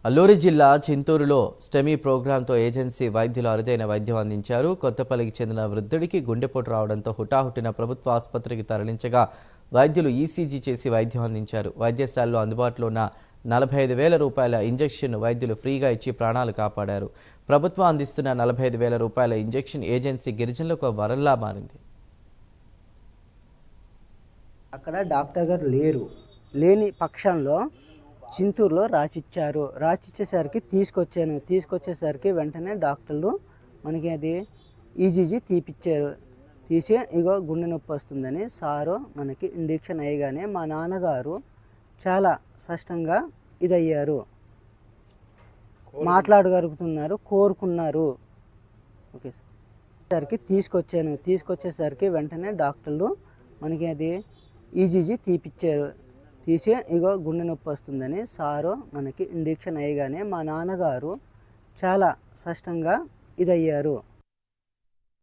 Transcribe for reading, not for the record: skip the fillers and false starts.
అల్లూరి జిల్లా చింతూరులో STEMI ప్రోగ్రాంతో agency వైద్యులు అరుదైన వైద్యం అందించారు. కొత్తపల్లికి చెందిన వృద్ధుడికి గుండెపోటు రావడంతో హుటాహుటిన ప్రభుత్వ ఆసుపత్రికి తరలించగా వైద్యులు ఈసీజీ చేసి వైద్యం అందించారు. వైద్యశాలలో అందుబాటులో ఉన్న 45,000 రూపాయల ఇంజెక్షన్ వైద్యులు ఫ్రీగా ఇచ్చి ప్రాణాలు కాపాడారు. ప్రభుత్వం అందిస్తున్న 45,000 రూపాయల ఇంజెక్షన్ ఏజెన్సీ గిరిజనులకు వరంలా మారింది. అక్కడ డాక్టర్ గారు లేని పక్షంలో చింతూరులో రాసిచ్చేసరికి తీసుకొచ్చేసరికి వెంటనే డాక్టర్లు మనకి అది ఈజీజీ తీసి ఇగో గుండె నొప్పి వస్తుందని సారు మనకి ఇంజెక్షన్ అయ్యగానే మా నాన్నగారు చాలా స్పష్టంగా ఇదయ్యారు, మాట్లాడగలుగుతున్నారు, కోరుకున్నారు. ఓకే సార్ తీసుకొచ్చేసరికి వెంటనే డాక్టర్లు మనకి అది ఈజీజీ తీసి ఇగో గుండె నొప్పి వస్తుందని సారు మనకి ఇంజెక్షన్ అయ్యగానే మా నాన్నగారు చాలా స్పష్టంగా ఇదయ్యారు.